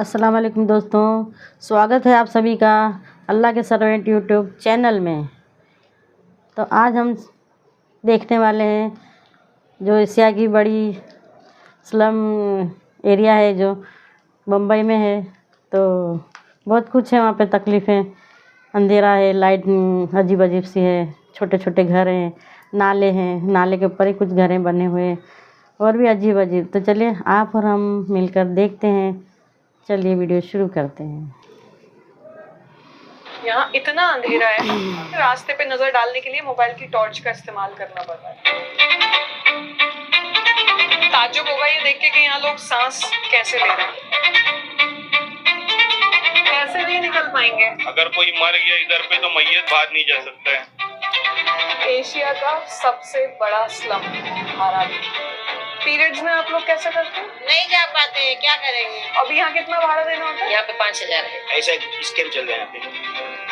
अस्सलाम वालेकुम दोस्तों, स्वागत है आप सभी का अल्लाह के सर्वेंट यूट्यूब चैनल में। तो आज हम देखने वाले हैं जो एशिया की बड़ी स्लम एरिया है जो मुंबई में है। तो बहुत कुछ है वहाँ पे, तकलीफ़ें, अंधेरा है, लाइट अजीब अजीब सी है, छोटे छोटे घर हैं, नाले हैं, नाले के ऊपर ही कुछ घरें बने हुए हैं और भी अजीब अजीब। तो चलिए आप और हम मिलकर देखते हैं। चलिए वीडियो शुरू करते हैं। यहाँ इतना अंधेरा है, रास्ते पे नजर डालने के लिए मोबाइल की टॉर्च का इस्तेमाल करना पड़ रहा है। ताज्जुब होगा ये देख के कि यहाँ लोग सांस कैसे ले रहे हैं, कैसे नहीं निकल पाएंगे। अगर कोई मर गया इधर पे तो मैयत बाहर नहीं जा सकता है। एशिया का सबसे बड़ा स्लम धारावी। पीरियड्स में आप लोग कैसे करते हैं? नहीं जा पाते हैं, क्या करेंगे। अब यहाँ कितना भाड़ा देना होता है? यहाँ पे 5,000 है। ऐसा स्कैम चल रहा है यहाँ पे,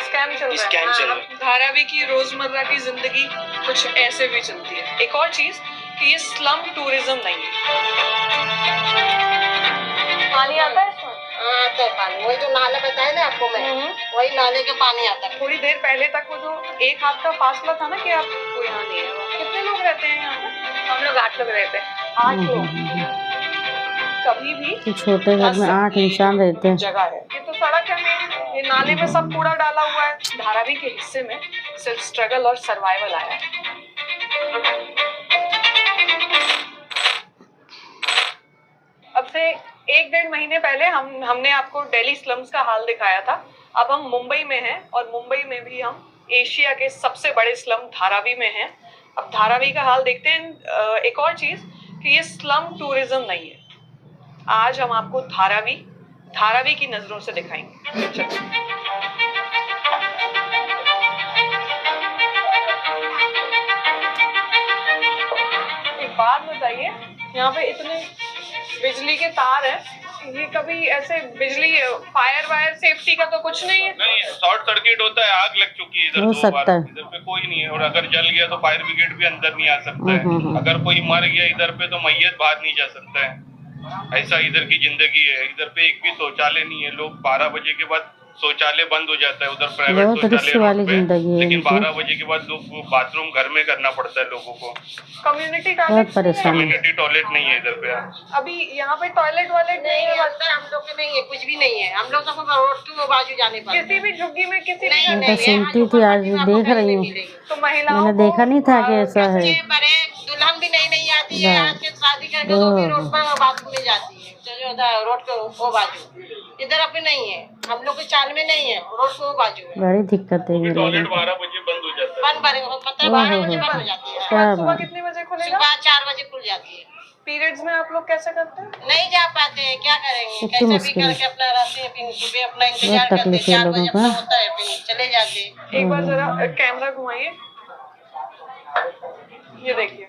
स्कैम चल रहा है। स्कैम चल रहा है। धारावी की रोजमर्रा की जिंदगी कुछ ऐसे भी चलती है। एक और चीज कि ये स्लम टूरिज्म नहीं है। पानी आता है इसमें? हाँ आता है पानी, वही जो नाला बताया ना आपको मैं, वही नाले के पानी आता है। थोड़ी देर पहले तक वो जो एक हाथ का फासला था ना कि आपको यहाँ नहीं है। कितने लोग रहते हैं यहाँ पे? हम लोग 8 लोग रहते हैं। 8 लोग। कभी भी छोटे घर में 8 इंसान रहते हैं। जगह है। ये तो सड़क है मेन, ये नाले में सब कूड़ा डाला हुआ है। धारावी के हिस्से में सिर्फ स्ट्रगल और सर्वाइवल आया है। अब से 1-1.5 महीने पहले हमने आपको दिल्ली स्लम्स का हाल दिखाया था। अब हम मुंबई में हैं और मुंबई में भी हम एशिया के सबसे बड़े स्लम धारावी में हैं। अब धारावी का हाल देखते हैं। एक और चीज कि ये स्लम टूरिज्म नहीं है। आज हम आपको धारावी की नजरों से दिखाएंगे। एक बात बताइए, यहाँ पे इतने बिजली के तार हैं, ये कभी ऐसे बिजली फायर सेफ्टी का तो कुछ नहीं है? नहीं, शॉर्ट सर्किट होता है, आग लग चुकी है इधर हो 2 सकता बार। है। इधर पे कोई नहीं है और अगर जल गया तो फायर ब्रिगेड भी अंदर नहीं आ सकता है। अगर कोई मर गया इधर पे तो मैयत बाहर नहीं जा सकता है। ऐसा इधर की जिंदगी है। इधर पे एक भी शौचालय नहीं है। लोग 12 बजे के बाद शौचालय बंद हो जाता है, उधर प्राइवेट बहुत रिस्क वाली शौचालय जिंदगी है लेकिन इनकी। 12 बजे के बाद लोग बाथरूम घर में करना पड़ता है लोगों को। कम्युनिटी बहुत टॉयलेट परेशान। कम्युनिटी टॉयलेट नहीं है इधर पे। अभी यहाँ पे टॉयलेट वालेट नहीं नहीं है। अंदर हम लोग के नहीं है, कुछ भी नहीं है। हम लोग तो रोड के वो बाजू जाने पर किसी भी झुग्गी में किसी नहीं, भी मैं तो सुनती थी, आज देख रही हूँ। तो महिलाओं मैंने देखा नहीं था कि ऐसा है। बच्चे बड़े दुल्हन भी नहीं आती है। आज के शादी करके तो भी रोड पर बाथरूम में जाती है। जो रोड के वो बाजू इधर अपने नहीं है। हम लोग के चाल में नहीं है, रोड के वो बाजू है। बड़ी दिक्कत है ये टॉयलेट लोगों को। 12 बजे बंद हो जाता है। बंद पता है 12 बजे बंद हो जाती है। क्या सुबह बात। कितने बजे खुलेगा? सुबह 4 बजे खुल जाती है। पीरियड्स में आप लोग कैसे करते हैं? नहीं जा पाते हैं, क्या करेंगे। कितनी कैसे भी मुश्किल है। करके अपना रहते हैं, फिर सुबह अपना इंतजार बहुत करते तकलीफ हैं। है 4 लोगों बजे का। अपना होता है, फिर चले जाते हैं। एक बार जरा कैमरा घुमाइए। ये देखिए,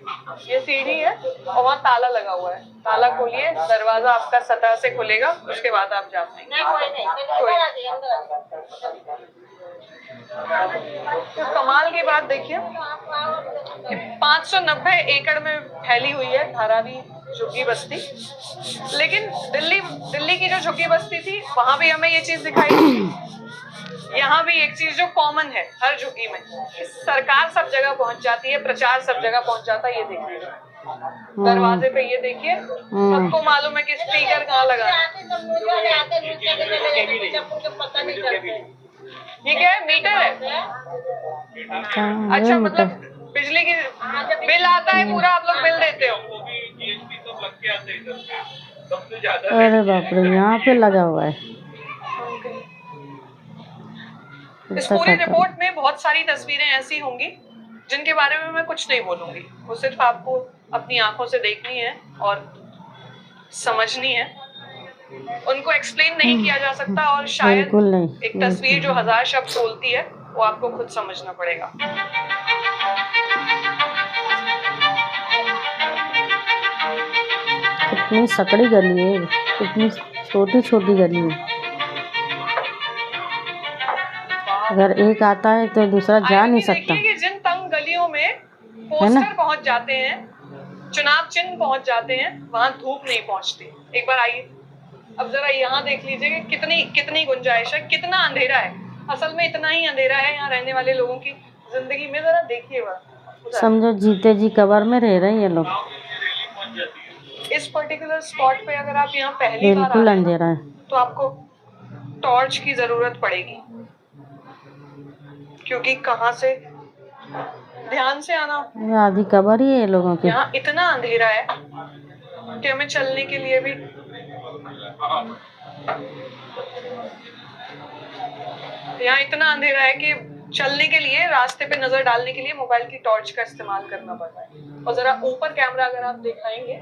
ये सीढ़ी है और वहाँ ताला लगा हुआ है। ताला खोलिए, दरवाजा आपका सतह से खुलेगा, उसके बाद आप जा पाएंगे। नहीं कोई नहीं, कोई अंदर आ जाइए, अंदर आ जाइए। तो कमाल की बात देखिए, 590 एकड़ में फैली हुई है धारावी झुग्गी बस्ती। लेकिन दिल्ली की जो झुग्गी बस्ती थी वहां भी हमें ये चीज दिखाई दी। यहाँ भी एक चीज जो कॉमन है हर झुग्गी में, सरकार सब जगह पहुंच जाती है, प्रचार सब जगह पहुंच जाता है। ये देखिए दरवाजे पे, ये देखिए सबको मालूम है कि स्पीकर कहाँ लगा है। ये क्या है? मीटर है? अच्छा, मतलब बिजली की बिल आता है पूरा, आप लोग बिल देते हो? GST सब लग के आते हैं इधर पे। सबसे ज्यादा अरे बाप रे, यहाँ पे लगा हुआ है। इस पूरी रिपोर्ट में बहुत सारी तस्वीरें ऐसी होंगी जिनके बारे में मैं कुछ नहीं बोलूंगी। वो सिर्फ आपको अपनी आंखों से देखनी है और समझनी है। उनको एक्सप्लेन नहीं किया जा सकता और शायद बिल्कुल नहीं। एक तस्वीर जो 1000 शब्द बोलती है वो आपको खुद समझना पड़ेगा। कितनी सकड़ी गली है, कितनी छोटी छोटी गली है। अगर एक आता है तो दूसरा जा नहीं सकता। कि जिन तंग गलियों में पोस्टर पहुंच जाते हैं, चुनाव चिन्ह पहुंच जाते हैं, वहां धूप नहीं पहुंचती। एक बार आइए, अब जरा यहाँ देख लीजिए कि कितनी कितनी गुंजाइश है, कितना अंधेरा है। असल में इतना ही अंधेरा है यहाँ रहने वाले लोगों की जिंदगी में। जरा देखिए समझो जीते जी कब्र में रह रहे हैं ये लोग। इस पर्टिकुलर स्पॉट पे अगर आप यहाँ पहली बार बिल्कुल अंधेरा है। तो आपको टॉर्च की जरूरत पड़ेगी, क्योंकि कहाँ से ध्यान से आना। आधी कब्र ही है ये लोगों की। यहाँ इतना अंधेरा है कि हमें चलने के लिए भी यहाँ इतना अंधेरा है कि चलने के लिए, रास्ते पे नजर डालने के लिए मोबाइल की टॉर्च का इस्तेमाल करना पड़ता है। और जरा ऊपर कैमरा अगर आप दिखाएंगे,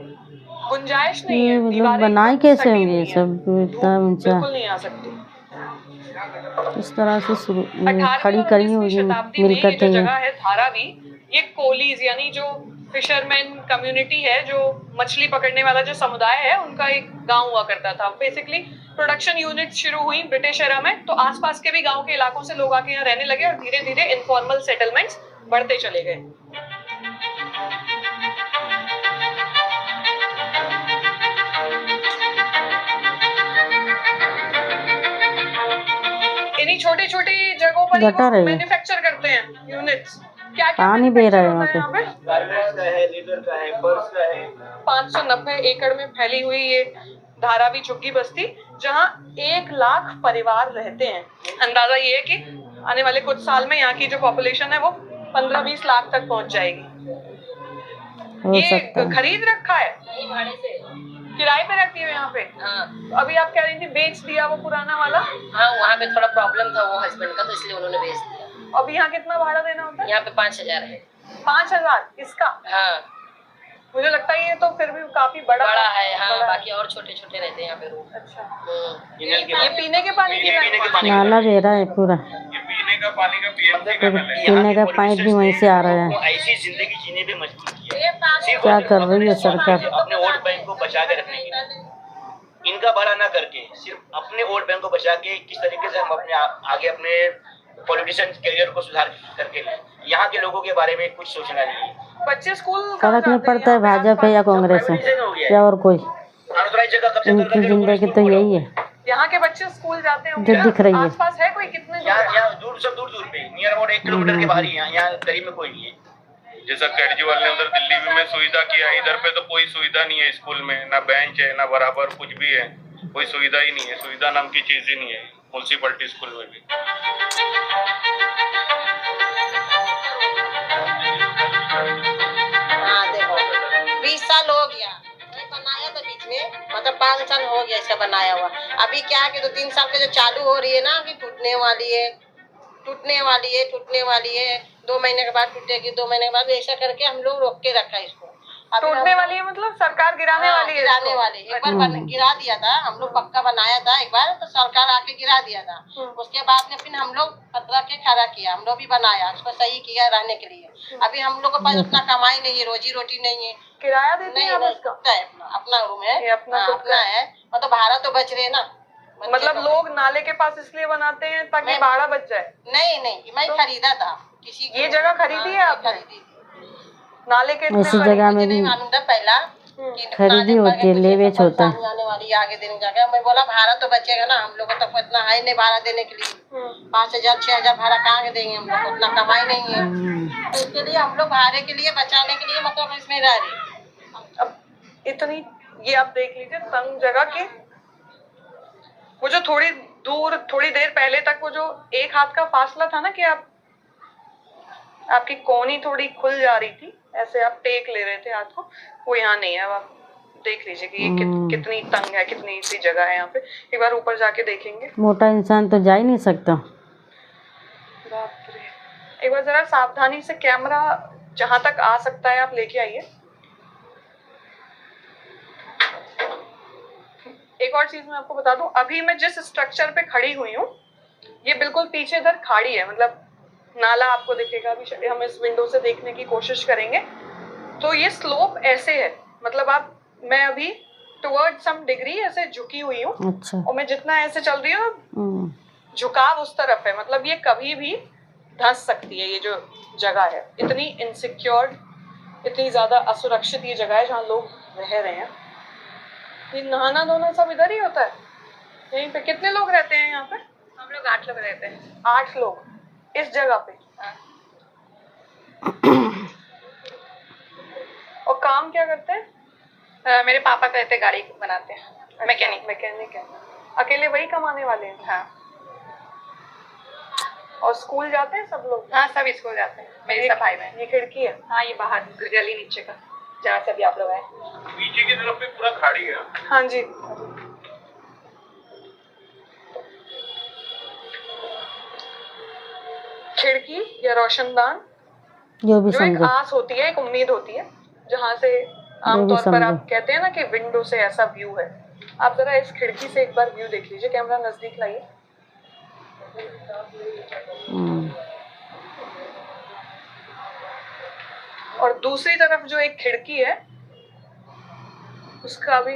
गुंजाइश नहीं है, ये दीवारें बनाए एकदम कैसे सटी होंगे हुई ये हैं, सब इतना ऊंचा बिल्कुल नहीं आ सकती। इस तरह से 18वीं खड़ी और करी 19वीं होगी शताब्दी में मिलकर ये जो के। जगह है धारावी, ये कोलीज यानी जो फिशरमैन कम्युनिटी है, जो मछली पकड़ने वाला जो समुदाय है, उनका एक गांव हुआ करता था। बेसिकली प्रोडक्शन यूनिट शुरू हुई ब्रिटिश एरा में, तो आसपास के भी गांव के इलाकों से लोग आके यहाँ रहने लगे और धीरे धीरे इनफॉर्मल सेटलमेंट्स बढ़ते चले गए। इन्हीं छोटी छोटी जगहों पर गटर है ये। मैन्युफैक्चर करते हैं यूनिट्स। क्या पानी बह रहा है वहाँ पे। गारमेंट्स का है, लीडर का है, पर्स का है। 590 एकड़ में फैली हुई ये धारावी झुग्गी बस्ती, जहाँ 1 लाख परिवार रहते हैं। अंदाजा ये है कि आने वाले कुछ साल में यहाँ की जो पॉपुलेशन है वो 15-20 लाख तक पहुंच जाएगी। हो सकता ये है। खरीद रखा है, भाड़े से। किराए पे रहती है यहाँ पे। हाँ अभी आप कह रही थी बेच दिया वो पुराना वाला। हाँ, वहाँ पे थोड़ा प्रॉब्लम था वो हस्बैंड का, तो इसलिए उन्होंने बेच दिया। अभी यहाँ कितना भाड़ा देना होता है? यहाँ पे 5000 है। 5000 इसका? हाँ मुझे लगता है ये तो फिर भी काफी बड़ा है। हाँ बड़ा है। बाकी और छोटे छोटे रहते हैं यहाँ पे रूम। अच्छा, इनल ये पीने के पानी की पीने के पानी नाला बह रहा है पूरा। ये पीने का पानी का पीएमसी का नल है। पीने का पाइप भी वहीं से आ रहा है। को ऐसी जिंदगी जीने पे मजबूर किया है। सिर्फ क्या और सिर्फ कर रही है अपने सरकार? अपने वोट बैंक को बचा के रखने के लिए, इनका भला ना करके सिर्फ अपने वोट बैंक को बचा के किस तरीके से हम अपने आगे अपने पॉलिटिशियन करियर को सुधार करके लें। यहाँ के लोगों के बारे में कुछ सोचना नहीं है। बच्चे स्कूल फर्क नहीं पड़ता है भाजपा है या कांग्रेस है या और कोई। अनऑथराइज्ड जगह कब्जा कर इनकी करके लोगों ने जिंदगी स्कूल तो खोला यही हुआ है यहाँ के बच्चे स्कूल जाते हैं। जो दिख रही है। आसपास है कोई? कितने यहाँ दूर सब दूर पे नियर अबाउट 1 किलोमीटर के बाहर ही यहाँ करीब में कोई नहीं है। जैसा केजरीवाल ने उधर दिल्ली में सुविधा किया, इधर पे तो कोई सुविधा नहीं है। स्कूल में ना बेंच है ना बराबर कुछ भी है, कोई सुविधा ही नहीं है। सुविधा नाम की चीज ही नहीं है म्युनिसिपैलिटी स्कूल में भी। हाँ देखो 20 साल हो गया बनाया था बीच में, मतलब 5 साल हो गया इसका बनाया हुआ। अभी क्या है कि 2-3 साल के जो चालू हो रही है ना, अभी टूटने वाली है 2 महीने के बाद टूटेगी, 2 महीने के बाद, ऐसा करके हम लोग रोक के रखा है इसको। अभी टूटने वाली है मतलब सरकार गिराने वाली है गिराने इसको? वाली। एक बार गिरा दिया था हम लोग, पक्का बनाया था एक बार, तो सरकार आके गिरा दिया था। उसके बाद में फिर हम लोग पतरा के खड़ा किया, हम लोग भी बनाया, उसको सही किया रहने के लिए। अभी हम लोग के पास उतना कमाई नहीं है, रोजी रोटी नहीं है। किराया देते हैं आप नहीं, इसका? खुद का है, अपना रूम है। ये अपना खुद का अपना है, मतलब भाड़ा तो बच रहे ना। मतलब लोग नाले के पास इसलिए बनाते हैं ताकि मैं- भाड़ा बच जाए। नहीं मैं खरीदा था किसी ये जगह खरीदी है आपने? खरीदी। नाले के इतने ऐसी बड़े- जगह में मुझे भी नहीं मालूम था पहला कि खरीदी होती है, ले बेच होता है। आने वाली आगे दिन जाके मैं बोला भाड़ा तो बचेगा ना, हम लोग को तो इतना है नहीं भाड़ा देने के लिए। 5000-6000 भाड़ा कहाँ के देंगे, हम लोग को उतना कमाई नहीं है। तो इसके लिए हम लोग भाड़े के लिए बचाने के लिए मतलब इसमें रह रहे। अब इतनी, ये आप देख लीजिए तंग जगह के, वो जो थोड़ी देर पहले तक वो जो 1 हाथ का फासला था ना, कि आपकी कोहनी थोड़ी खुल जा रही थी, ऐसे आप टेक ले रहे थे हाथ को, वो यहाँ नहीं है। अब आप देख लीजिए कि ये कितनी तंग है, कितनी सी जगह है यहाँ पे। एक बार ऊपर जाके देखेंगे। मोटा इंसान तो जा ही नहीं सकता। बाप रे, एक बार जरा सावधानी से कैमरा जहां तक आ सकता है आप लेके आइए। एक और चीज मैं आपको बता दूं, अभी मैं जिस स्ट्रक्चर पे खड़ी हुई हूँ, ये बिल्कुल पीछे इधर खाड़ी है, मतलब नाला आपको दिखेगा। अभी हम इस विंडो से देखने की कोशिश करेंगे तो ये स्लोप ऐसे है, मतलब मैं अभी टुवर्ड सम डिग्री ऐसे झुकी हुई हूँ, अच्छा। और मैं जितना ऐसे चल रही हूँ झुकाव उस तरफ है। मतलब ये कभी भी धंस सकती है। ये जो जगह है इतनी इनसिक्योर, इतनी ज्यादा असुरक्षित ये जगह है जहाँ लोग रह रहे हैं। ये नहाना धोना सब इधर ही होता है। यहीं पे कितने लोग रहते हैं यहाँ पे? हम लोग 8 लोग रहते हैं। 8 लोग इस जगह पे। हाँ। और काम क्या करते हैं? मेरे पापा कहते हैं गाड़ी बनाते हैं, मैकेनिक है। अकेले वही कमाने वाले हैं? हाँ और स्कूल जाते हैं सब लोग? हाँ, सब स्कूल जाते हैं, मेरे सब भाई बहन। ये खिड़की है? हाँ, ये बाहर गली नीचे का जहाँ से भी आप लोग आए। पीछे की तरफ पे पूरा खाड़ी है। हाँ जी। खिड़की या रोशनदान जो भी जो एक समझो। आस होती है, एक उम्मीद होती है, जहाँ से आमतौर पर आप कहते हैं ना कि विंडो से ऐसा व्यू है। आप जरा इस खिड़की से एक बार व्यू देख लीजिए, कैमरा नजदीक लाइए। हम्म, और दूसरी तरफ जो एक खिड़की है उसका भी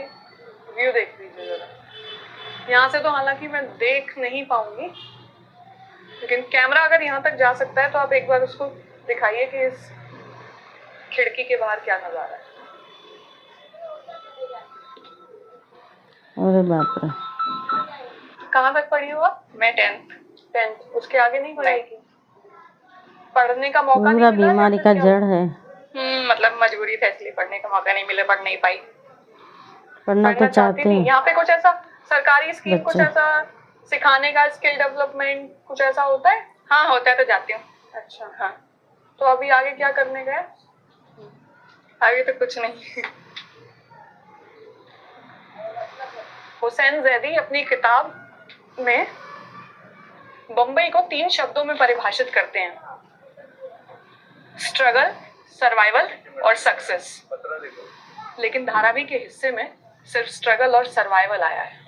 व्यू देख लीजिए जरा। यहाँ से तो हालांकि मैं देख नहीं पाऊंगी, लेकिन कैमरा अगर यहाँ तक जा सकता है तो आप एक बार उसको दिखाइए कि इस खिड़की के बाहर क्या नजारा है। अरे बाप रे। कहाँ तक पढ़ी हो आप? मैं 10th। उसके आगे नहीं पढ़ाई की? पढ़ने का मौका पूरा नहीं मिला या बीमारी फिर का क्या? जड़ है। मतलब मजबूरी था, इसलिए पढ़ने का मौका नहीं मिला, पढ़ नहीं पाई। पढ़ना तो पढ़ना चाहते थी। हैं यहाँ पे कुछ ऐसा सरकारी स्कीम, कुछ बच्चे। ऐसा सिखाने का, स्किल डेवलपमेंट कुछ ऐसा होता है? हाँ, होता है तो जाती हूँ। अच्छा। हाँ, तो अभी आगे क्या करने गए? आगे तो कुछ नहीं। हुसैन जैदी अपनी किताब में बम्बई को 3 शब्दों में परिभाषित करते हैं: स्ट्रगल, सर्वाइवल और सक्सेस। लेकिन धारावी के हिस्से में सिर्फ स्ट्रगल और सर्वाइवल आया है।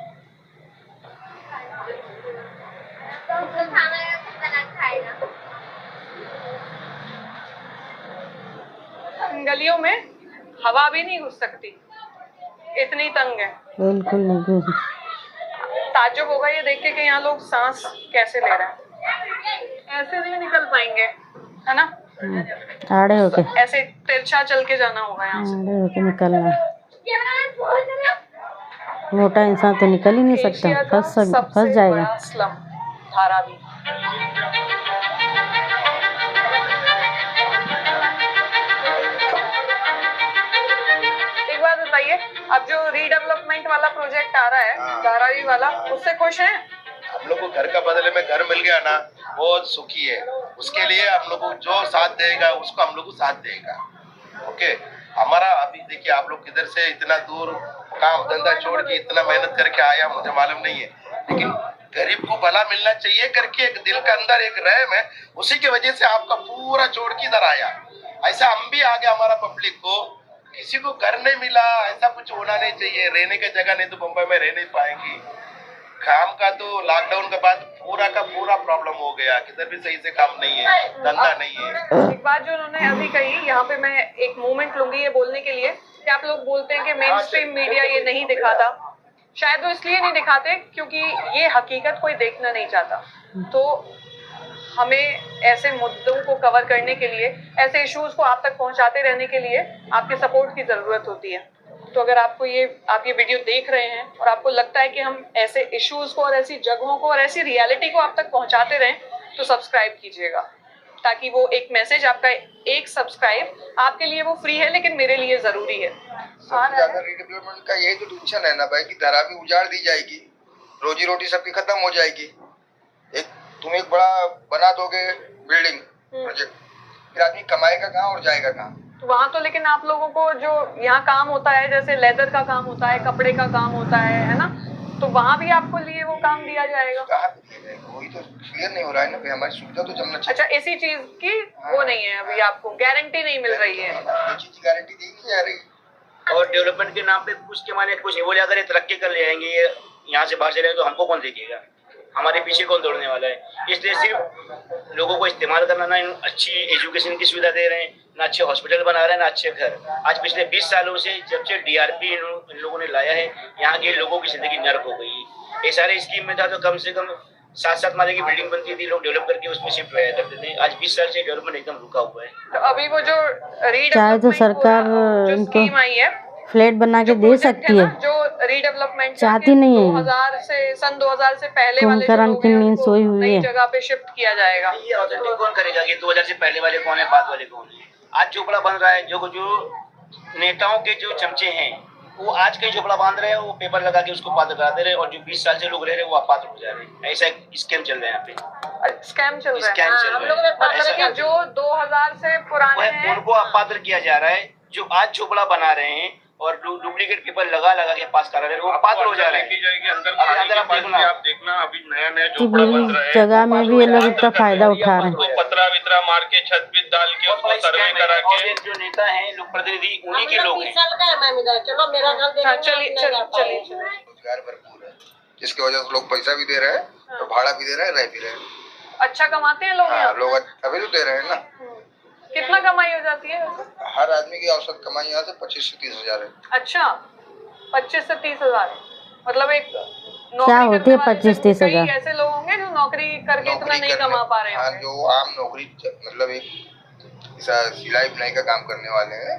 गलियों में हवा भी नहीं घुस सकती, इतनी तंग है। बिल्कुल नहीं। ताज्जुब होगा ये देख के कि यहाँ लोग सांस कैसे ले रहे हैं। ऐसे नहीं निकल पाएंगे, है ना? आड़े होके ऐसे तिरछा चल के जाना होगा यहाँ से। आड़े होके निकलना। मोटा इंसान तो निकल ही नहीं सकता, एशिया का फंस सबसे जाएगा। बड़ा स्लम धारावी। एक बात बताइए, अब जो रीडेवलपमेंट वाला प्रोजेक्ट आ रहा है धारावी वाला, उससे खुश हैं? हम लोग को घर का बदले में घर मिल गया ना, बहुत सुखी है। उसके लिए हम लोग को जो साथ देगा उसको हम लोग को साथ देगा। ओके, हमारा अभी देखिए, आप लोग किधर से इतना दूर काम धंधा छोड़ के इतना मेहनत करके आया, मुझे मालूम नहीं है, लेकिन गरीब को भला मिलना चाहिए करके एक दिल के अंदर एक रहम है, उसी की वजह से आपका पूरा छोड़ के इधर आया। ऐसा हम भी आ गया, हमारा पब्लिक को किसी को घर नहीं मिला, ऐसा कुछ होना नहीं चाहिए। रहने की जगह नहीं तो मुंबई में रह नहीं पाएंगी। काम का तो लॉकडाउन के बाद पूरा का पूरा प्रॉब्लम हो गया, किधर भी सही से काम नहीं है, धंधा नहीं है। एक बात जो उन्होंने अभी कही, यहाँ पे मैं एक मोमेंट लूंगी ये बोलने के लिए कि आप लोग बोलते हैं कि मेन स्ट्रीम मीडिया ये नहीं दिखाता। शायद वो इसलिए नहीं दिखाते क्योंकि ये हकीकत कोई देखना नहीं चाहता। तो हमें ऐसे मुद्दों को कवर करने के लिए, ऐसे इश्यूज को आप तक पहुंचाते रहने के लिए आपके सपोर्ट की जरूरत होती है। तो अगर आपको आप ये वीडियो देख रहे हैं और आपको लगता है कि हम ऐसे इश्यूज को और ऐसी जगहों को और ऐसी रियलिटी को आप तक पहुंचाते रहें, तो सब्सक्राइब कीजिएगा, ताकि वो एक मैसेज, आपका एक सब्सक्राइब आपके लिए वो फ्री है, लेकिन मेरे लिए जरूरी है। सबसे ज्यादा रीडेवलपमेंट का यही तो टेंशन है ना भाई, कि धारावी उजाड़ दी जाएगी, रोजी रोटी सबकी खत्म हो जाएगी। तुम एक बड़ा बना दोगे बिल्डिंग प्रोजेक्ट, फिर आदमी कमाएगा कहाँ और जाएगा कहाँ? वहाँ तो लेकिन आप लोगों को जो यहाँ काम होता है, जैसे लेदर का काम होता है, कपड़े का काम होता है ना, तो वहाँ भी आपको लिए वो काम दिया जाएगा। कहाँ पे दिया जाएगा? वही तो क्लियर नहीं हो रहा है ना, हमारी सुविधा तो जमना चाहिए। अच्छा, इसी चीज की वो नहीं है अभी, आपको गारंटी नहीं मिल रही है। ये चीज की गारंटी दी नहीं जा रही। और डेवलपमेंट के नाम पे कुछ के माने कुछ नहीं बोले, अगर ये तरक्की कर ले जाएंगे, ये यहाँ से बाहर चले तो हमको कौन देखेगा? हमारे पीछे कौन दौड़ने वाला है? इसलिए सिर्फ लोगों को इस्तेमाल करना, ना अच्छी एजुकेशन की सुविधा दे रहे हैं, ना अच्छे हॉस्पिटल बना रहे हैं, ना अच्छे घर। आज पिछले 20 सालों से जब से DRP इन लोगों ने लाया है, यहाँ के लोगों की जिंदगी नर्क हो गई। ये सारे स्कीम में था तो कम से कम 7-7 माले की बिल्डिंग बनती थी, लोग डेवलप करके उसमें शिफ्ट होया करते थे। आज 20 साल से डेवलपमेंट एकदम रुका हुआ है। तो अभी वो जो चाहे तो सरकार जो इनको स्कीम आई है फ्लैट बना के जो दे प्रोजेक्ट सकती है है, ना, जो रीडेवलपमेंट चाहती नहीं है। 2000 से सन 2000 से पहले वाले जो कुंभकर्ण लोग की हैं नींद उनको सोई हुई नई है। जगह पे शिफ्ट किया जाएगा। ये ऑथेंटिक कौन करेगा कि 2000 से पहले वाले कौन है, बाद वाले कौन है? आज झोपड़ा बन रहा है, जो नेताओं के जो चमचे हैं वो आज कहीं झोपड़ा बांध रहे हैं, वो पेपर लगा के उसको पात्र करा दे रहे हैं, और जो 20 साल से लोग रह रहे हैं वो अपात्र हो जा रहे हैं। ऐसा एक स्कैम चल रहा है यहाँ पे, स्कैम चल रहा है। स्कैम चल हम लोग रहा में है। मतलब ऐसा कि जो 2000 से पुराने हैं उनको अपात्र किया जा रहा है, जो आज झोपड़ा बना रहे हैं और डुप्लीकेट पेपर लगा के पास करा रहे हैं, वो अपात्र हो जा रहे लेके हैं। जाएगी अंदर अभी खाने अंदर के आप बाद देखना। भी आप देखना, अभी नया नया कि झोपड़ा बुरी बन रहा है, जगह में भी ये लोग इतना फायदा उठा रहे हैं। उसको पतरा वितरा मार के छत भी डाल के बहुत उसको बड़ा सर्वे स्कैम है। करा और के ये जो नेता हैं, लोग प्रतिनिधि, उन्हीं के लोग 20 हैं। साल का है मैम इधर, चलो मेरा घर देखो। हाँ, चलिए चलिए। रोजगार भरपूर है, जिसकी वजह से लोग पैसा भी दे रहे हैं और भाड़ा भी दे रहे हैं, रह भी रहे हैं। अच्छा कमाते हैं लोग हाँ, यहाँ? लोग अभी तो दे रहे हैं ना। कितना कमाई हो जाती है वैसे? हर आदमी की औसत कमाई यहाँ से 25 से 30 हजार है। अच्छा, 25 से 30 हजार, मतलब एक क्या होती है 25-30 कई हजार? ऐसे लोग होंगे जो नौकरी करके इतना नौकरी नहीं करने, कमा पा रहे हाँ, होंगे। जो आम नौकरी मतलब एक ऐसा सिलाई बुनाई का काम करने वाले हैं,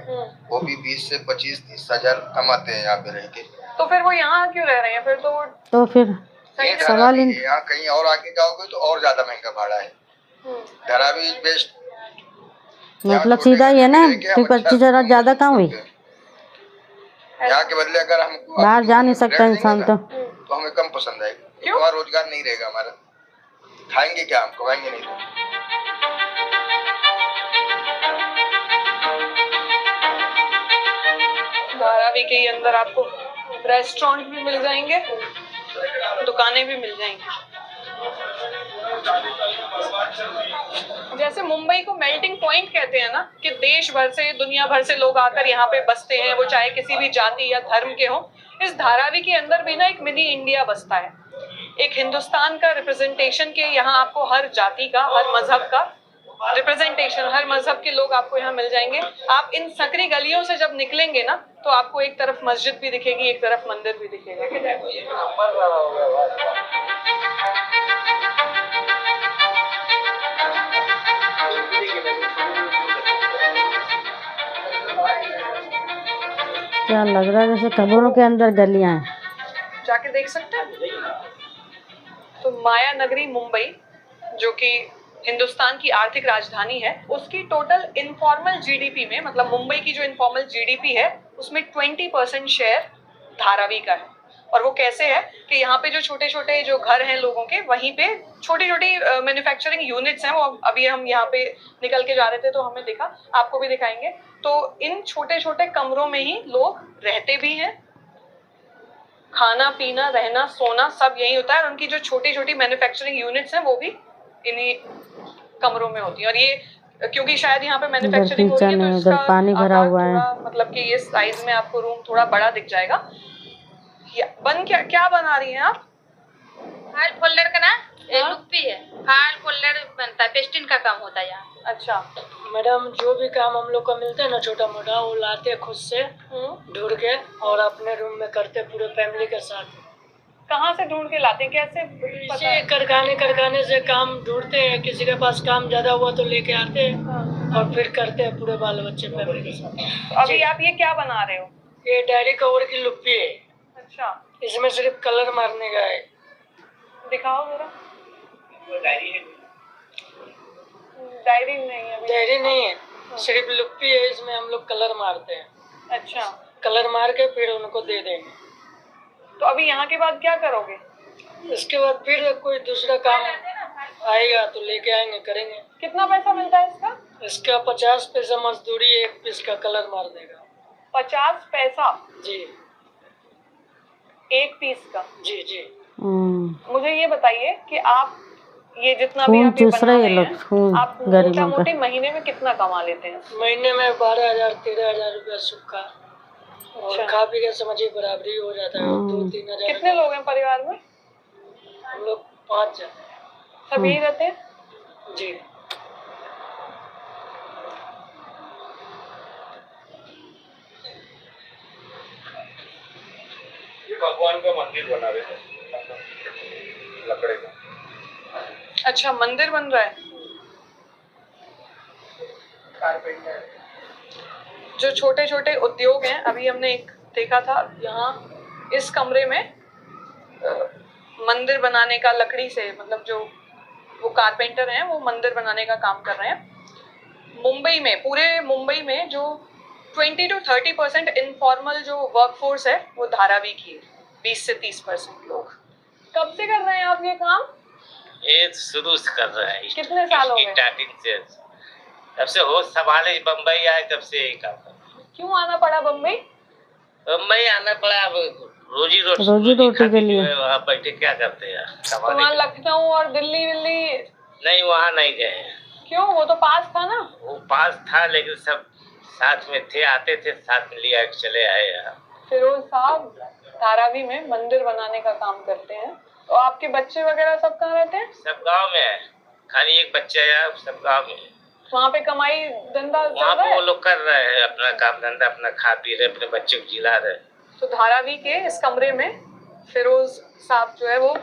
वो भी 20 से 25-30 हजार कमाते हैं यहाँ पे रह के। तो फिर वो यहाँ क्यों रह रहे हैं फिर? तो फिर सही ये जगह- सवाल इन यहाँ कहीं और आगे जाओगे तो और ज्यादा महंगा भाड़ा है। धारावी बेस्ट, मतलब सीधा ही है ना, तो 25 हजार ज्यादा कहाँ हुई? यहाँ के बदले अगर हम बाहर जा नहीं सकता इंसान तो। तो हमें कम पसंद आएगी, क्योंकि वहाँ रोजगार नहीं रहेगा हमारा। खाएंगे क्या, हम कमाएंगे नहीं। धारावी के अंदर आपको रेस्टोरेंट भी मिल जाएंगे, दुकानें भी मिल जाएंगी। जैसे मुंबई को मेल्टिंग पॉइंट कहते हैं ना, कि देश भर से, दुनिया भर से लोग आकर यहाँ पे बसते हैं, वो चाहे किसी भी जाति या धर्म के हों। इस धारावी के अंदर भी ना एक मिनी इंडिया बसता है, एक हिंदुस्तान का रिप्रेजेंटेशन के। यहाँ आपको हर जाति का, हर मजहब का रिप्रेजेंटेशन, हर मजहब के लोग आपको यहाँ मिल जाएंगे। आप इन सकरी गलियों से जब निकलेंगे ना, तो आपको एक तरफ मस्जिद भी दिखेगी, एक तरफ मंदिर भी दिखेगा। क्या लग रहा है जैसे कब्रों के अंदर गलियां हैं। जाके देख सकते हैं। तो माया नगरी मुंबई, जो कि हिंदुस्तान की आर्थिक राजधानी है, उसकी टोटल इनफॉर्मल जीडीपी में, मतलब मुंबई की जो इनफॉर्मल जीडीपी है, उसमें 20% शेयर धारावी का है। और वो कैसे है कि यहाँ पे जो छोटे छोटे जो घर हैं लोगों के, वहीं पे छोटी छोटी मैन्युफैक्चरिंग यूनिट्स हैं। वो अभी हम यहाँ पे निकल के जा रहे थे तो हमें दिखा, आपको भी दिखाएंगे। तो इन छोटे छोटे कमरों में ही लोग रहते भी हैं, खाना पीना रहना सोना सब यही होता है। और उनकी जो छोटी छोटी मैन्युफैक्चरिंग यूनिट्स हैं वो भी इन्हीं कमरों में होती हैं। और ये क्योंकि शायद यहाँ पे मैन्युफैक्चरिंग हो रही है, तो उधर पानी भरा हुआ है। मतलब कि ये साइज में आपको रूम थोड़ा बड़ा दिख जाएगा। क्या बना रही हैं आप? फाइल फोल्डर का ना ये लुप्पी है, फाइल फोल्डर बनता है, पेस्टिंग का काम होता है यहाँ। अच्छा मैडम, जो भी काम हम लोग का मिलता है ना छोटा मोटा, वो लाते खुद से ढूंढ के और अपने रूम में करते पूरे फैमिली के साथ। कहाँ से ढूंढ के लाते हैं, कैसे पता है? कारखाने से काम ढूंढते हैं, किसी के पास काम ज्यादा हुआ तो लेके आते हैं और फिर करते हैं पूरे बाल बच्चे फैमिली के साथ। अभी आप ये क्या बना रहे हो? ये डायरी कवर की लुप्पी है। अच्छा, इसमें सिर्फ कलर मारने का है। दिखाओ जरा। डायरी नहीं है अभी। डायरी नहीं है, सिर्फ लुप्पी है, इसमें हम लोग कलर मारते हैं। अच्छा, कलर मार के फिर उनको दे देंगे। तो अभी यहाँ के बाद क्या करोगे? इसके बाद फिर कोई दूसरा काम आएगा तो लेके आएंगे, करेंगे। कितना पैसा मिलता है इसका? इसका 50 पैसा मजदूरी, एक पीस का कलर मार देगा। 50 पैसा जी, एक पीस का? जी जी। मुझे ये बताइए कि आप ये जितना भी खून आप ये चूस बना रहे रहे हैं लोग, हैं, खून आप गरीबों का। मोटा-मोटी महीने में कितना कमा लेते हैं? महीने में 12,000-13,000 रुपया सूखा, और अच्छा। खा पी के समझिए बराबरी हो जाता है। 2-3 कितने लोग हैं परिवार में? हम लोग 5 जन। सब यही रहते हैं? जी। ये भगवान का मंदिर बना रहे थे लकड़े का। अच्छा, मंदिर बन रहा है। जो छोटे छोटे उद्योग हैं, अभी हमने एक देखा था यहाँ इस कमरे में मंदिर बनाने का लकड़ी से, मतलब जो वो कारपेंटर हैं वो मंदिर बनाने का काम कर रहे हैं। मुंबई में, पूरे मुंबई में जो 20 to 30% इनफॉर्मल जो वर्कफोर्स है वो धारावी की है, 20 से 30% लोग। कब से कर रहे हैं आप ये काम? ये शुरू से कर रहे हैं। कितने साल हो गए? स्टार्टिंग से, तब से होश संभाले बम्बई आए तब से यही काम कर रहे हैं। क्यों आना पड़ा बम्बई? बम्बई आना पड़ा, अब रोजी रोटी के लिए। वहाँ बैठे क्या करते हैं? तो वहाँ लखनऊ और दिल्ली नहीं, वहाँ नहीं गए। क्यों? वो तो पास था ना। वो पास था लेकिन सब साथ में थे, आते थे साथ में, लिया चले आए यहाँ। फिरोज साहब धारावी में मंदिर बनाने का काम करते हैं। तो आपके बच्चे वगैरह सब कहाँ रहते हैं? सब गांव में है, खाली एक बच्चा है, सब गांव में। वहाँ पे कमाई धंधा वहाँ पे वो लोग कर रहे हैं अपना काम धंधा, अपना खा पी रहे, अपने बच्चे को जिला रहे। तो धारावी के इस कमरे में फिरोज साहब जो है वो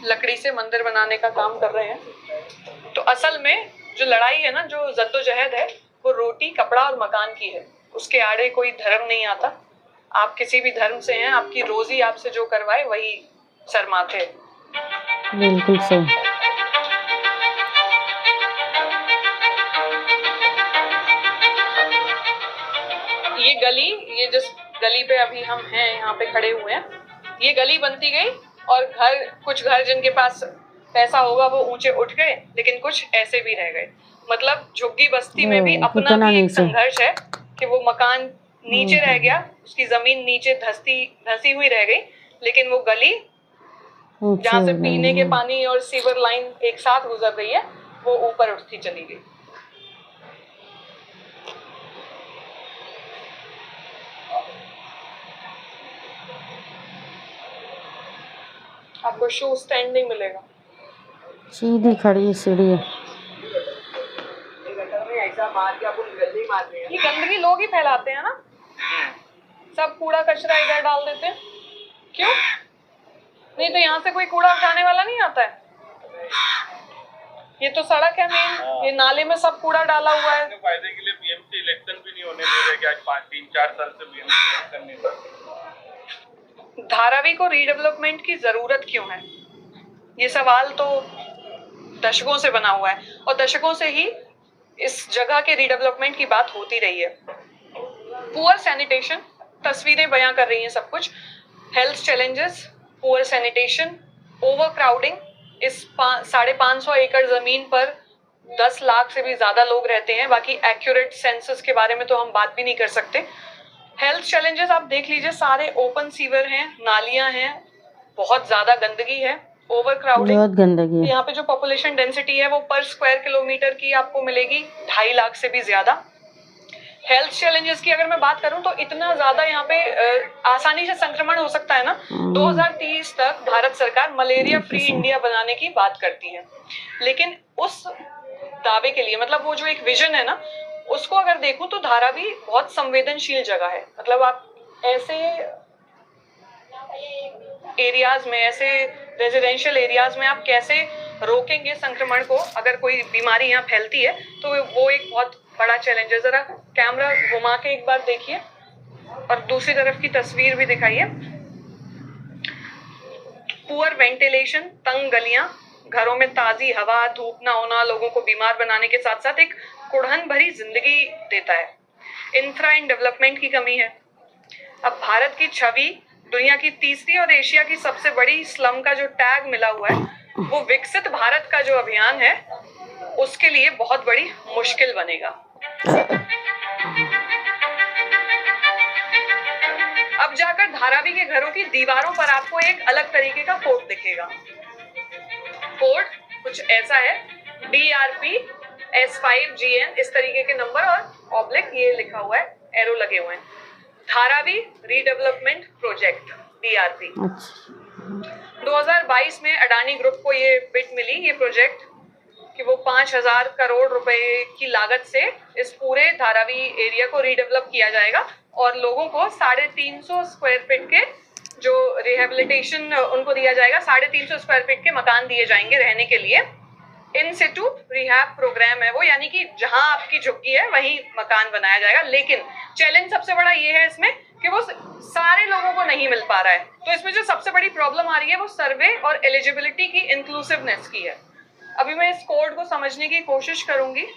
लकड़ी से मंदिर बनाने का काम कर रहे हैं। तो असल में जो लड़ाई है ना, जो जद्दोजहद है, वो रोटी, कपड़ा और मकान की है। उसके आड़े कोई धर्म नहीं आता। आप किसी भी धर्म से हैं, आपकी रोजी आपसे जो करवाए वही सर माथे। बिल्कुल सही। ये गली, ये जिस गली पे अभी हम हैं, यहाँ पे खड़े हुए हैं, ये गली बनती गई और कुछ घर जिनके पास पैसा होगा वो ऊंचे उठ गए, लेकिन कुछ ऐसे भी रह गए। मतलब झुग्गी बस्ती में भी अपना भी एक संघर्ष है कि वो मकान नीचे रह गया, उसकी जमीन नीचे धसी हुई रह गई, लेकिन वो गली जहाँ से पीने के पानी और सीवर लाइन एक साथ गुजर रही है वो ऊपर उठती चली गई। आपको शू स्टैंडिंग मिलेगा, सीधी खड़ी सीढ़ी है। ये गंदगी लोग ही फैलाते हैं ना, सब कूड़ा कचरा इधर डाल देते हैं। क्यों? नहीं तो यहाँ से कोई कूड़ा उठाने वाला नहीं आता है। ये तो सड़क है मेन, ये नाले में सब कूड़ा डाला हुआ है। फायदे के लिए बीएमसी इलेक्शन भी नहीं होने दे रहे कि आज 3-4 साल से बीएमसी इलेक्शन नहीं हो रहा। धारावी को रीडेवलपमेंट की जरूरत क्यों है? ये सवाल तो दशकों से बना हुआ है और दशकों से ही इस जगह के रीडेवलपमेंट की बात होती रही है। पुअर सैनिटेशन, तस्वीरें बयां कर रही हैं सब कुछ। Health challenges, poor sanitation, over crowding. इस 550 एकड़ जमीन पर 10 लाख से भी ज्यादा लोग रहते हैं। बाकी एक्यूरेट सेंसस के बारे में तो हम बात भी नहीं कर सकते। हेल्थ चैलेंजेस आप देख लीजिए, सारे ओपन सीवर हैं, नालियां हैं, बहुत ज्यादा गंदगी है, ओवर क्राउडिंग, बहुत गंदगी है। यहाँ पे जो पॉपुलेशन डेंसिटी है वो पर स्क्वायर किलोमीटर की आपको मिलेगी 2.5 लाख से भी ज्यादा। हेल्थ चैलेंजेस की अगर मैं बात करूं तो इतना ज्यादा यहाँ पे आसानी से संक्रमण हो सकता है ना। 2030 तक भारत सरकार मलेरिया फ्री इंडिया बनाने की बात करती है, लेकिन उस दावे के लिए, मतलब वो जो एक विजन है ना, उसको अगर देखूं तो धारावी बहुत संवेदनशील जगह है। मतलब आप ऐसे एरियाज में, ऐसे रेजिडेंशियल एरियाज में आप कैसे रोकेंगे संक्रमण को? अगर कोई बीमारी यहाँ फैलती है तो वो एक बहुत बड़ा चैलेंज है। जरा कैमरा घुमा के एक बार देखिए और दूसरी तरफ की तस्वीर भी दिखाइए। पुअर वेंटिलेशन, तंग गलियां, घरों में ताजी हवा, धूप ना होना लोगों को बीमार बनाने के साथ साथ एक कुड़हन भरी जिंदगी देता है। इंफ्रा एंड डेवलपमेंट की कमी है। अब भारत की छवि दुनिया की तीसरी और एशिया की सबसे बड़ी स्लम का जो टैग मिला हुआ है, वो विकसित भारत का जो अभियान है उसके लिए बहुत बड़ी मुश्किल बनेगा। अब जाकर धारावी के घरों की दीवारों पर आपको एक अलग तरीके का कोड दिखेगा। कोड कुछ ऐसा है, DRP S5GN, इस तरीके के नंबर और ऑब्लिक ये लिखा हुआ है, एरो लगे हुए हैं। Dharavi redevelopment project DRP। 2022 में अडानी ग्रुप को ये बिड मिली, ये प्रोजेक्ट, कि वो 5,000 करोड़ रुपए की लागत से इस पूरे धारावी एरिया को रीडेवलप किया जाएगा और लोगों को 350 स्क्वायर फीट के जो रिहेबिलिटेशन उनको दिया जाएगा, 350 स्क्वायर फीट के मकान दिए जाएंगे रहने के लिए। इन सिटू रिहैब प्रोग्राम है वो, यानी कि जहां आपकी झुग्गी है वहीं मकान बनाया जाएगा। लेकिन चैलेंज सबसे बड़ा ये है इसमें कि वो सारे लोगों को नहीं मिल पा रहा है। तो इसमें जो सबसे बड़ी प्रॉब्लम आ रही है वो सर्वे और एलिजिबिलिटी की इंक्लूसिवनेस की है। अभी मैं इस कोड को समझने की कोशिश करूंगी।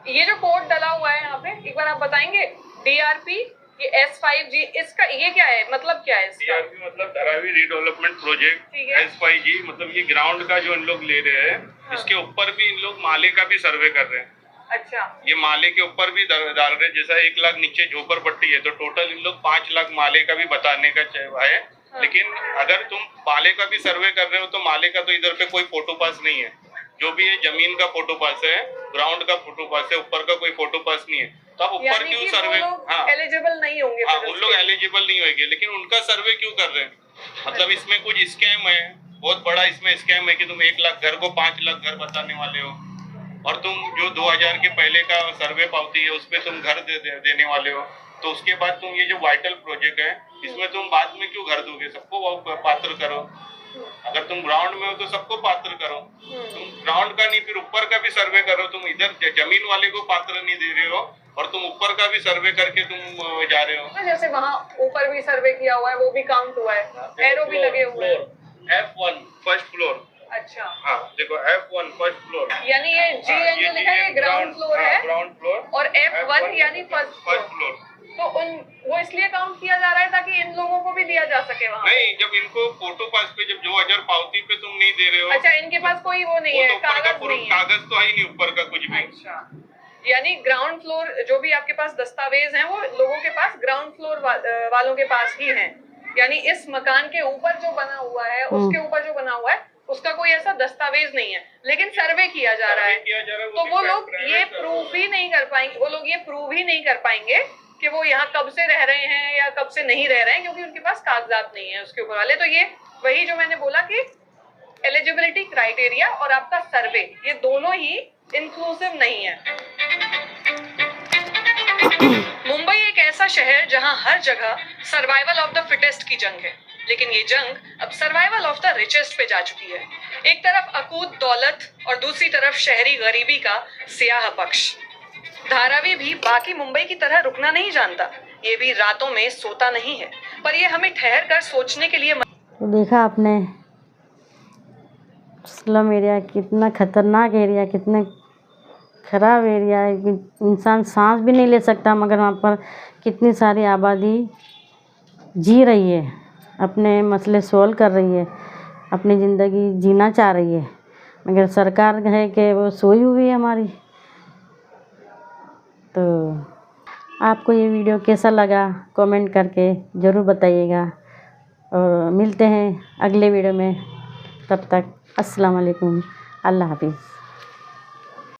ये जो कोड डला हुआ है यहाँ पे, एक बार आप बताएंगे। DRP, ये S5G, इसका ये क्या है, मतलब क्या है इसका? DRP मतलब धारावी रीडेवलपमेंट प्रोजेक्ट, S5G मतलब ये ग्राउंड का जो इन लोग ले रहे हैं। हाँ। इसके ऊपर भी इन लोग माले का भी सर्वे कर रहे हैं। अच्छा, ये माले के ऊपर भी डाल रहे हैं। जैसा 1 लाख नीचे झोपड़पट्टी है तो टोटल इन लोग 5 लाख माले का भी बताने का है। हाँ। लेकिन अगर तुम माले का भी सर्वे कर रहे हो तो माले का तो इधर पे कोई फोटो पास नहीं है। जो भी है जमीन का फोटो पास है, ग्राउंड का फोटो पास है, ऊपर का कोई फोटो पास नहीं है। तो आप ऊपर क्यों सर्वे? हाँ, एलिजिबल नहीं होंगे। हाँ, उन लोग एलिजिबल नहीं होंगे, लेकिन उनका सर्वे क्यों कर रहे हैं? मतलब इसमें कुछ स्कैम है, बहुत बड़ा इसमें स्कैम है कि तुम 1 लाख घर को 5 लाख घर बताने वाले हो, और तुम जो 2000 के पहले का सर्वे पावती है उस पर तुम घर देने वाले हो। तो उसके बाद तुम ये जो वाइटल प्रोजेक्ट है इसमें तुम बाद में क्यों घर दोगे? सबको पात्र करो। अगर तुम ग्राउंड में हो तो सबको पात्र करो। तुम ग्राउंड का नहीं, फिर ऊपर का भी सर्वे करो। तुम इधर जमीन वाले को पात्र नहीं दे रहे हो और तुम ऊपर का भी सर्वे करके तुम जा रहे हो। जैसे वहाँ ऊपर भी सर्वे किया हुआ है, वो भी काउंट हुआ है, एरो भी लगे हुए हैं। F1 first floor. अच्छा, हाँ देखो F1 फर्स्ट फ्लोर, यानी ये GN जो लिखा है ये ग्राउंड फ्लोर है, ग्राउंड फ्लोर, और F1 यानी फर्स्ट फ्लोर। तो वो इसलिए काउंट किया जा रहा है ताकि इन लोगों को भी दिया जा सके वहाँ। नहीं, जब इनको फोटो पास पे जब 2000 पावती पे तुम नहीं दे रहे हो। अच्छा, इनके पास कोई वो नहीं है, कागज नहीं है। कागज तो है ही नहीं ऊपर का कुछ भी। अच्छा, यानी ग्राउंड फ्लोर जो भी आपके पास दस्तावेज हैं वो लोगों के पास ग्राउंड फ्लोर वालों के पास ही हैं। यानी इस मकान के ऊपर जो बना हुआ है, उसके ऊपर जो बना हुआ है, उसका कोई ऐसा दस्तावेज नहीं है, लेकिन सर्वे किया जा रहा है। तो वो लोग ये प्रूव ही नहीं कर पाएंगे, कि वो यहाँ कब से रह रहे हैं या कब से नहीं रह रहे हैं, क्योंकि उनके पास कागजात नहीं है उसके ऊपर वाले। तो ये वही जो मैंने बोला कि एलिजिबिलिटी क्राइटेरिया और आपका सर्वे, ये दोनों ही इंक्लूसिव नहीं है। मुंबई एक ऐसा शहर जहां हर जगह सर्वाइवल ऑफ द फिटेस्ट की जंग है, लेकिन ये जंग अब सर्वाइवल ऑफ द रिचेस्ट पे जा चुकी है। एक तरफ अकूत दौलत और दूसरी तरफ शहरी गरीबी का सियाह पक्ष। धारावी भी बाकी मुंबई की तरह रुकना नहीं जानता, ये भी रातों में सोता नहीं है, पर ये हमें ठहर कर सोचने के लिए। तो देखा आपने स्लम एरिया कितना खतरनाक एरिया, कितने ख़राब एरिया है कि इंसान सांस भी नहीं ले सकता, मगर वहाँ पर कितनी सारी आबादी जी रही है, अपने मसले सॉल्व कर रही है, अपनी ज़िंदगी जीना चाह रही है, मगर सरकार है कि वो सोई हुई है हमारी। तो आपको ये वीडियो कैसा लगा कमेंट करके ज़रूर बताइएगा, और मिलते हैं अगले वीडियो में। तब तक अस्सलाम वालेकुम, अल्लाह हाफिज़।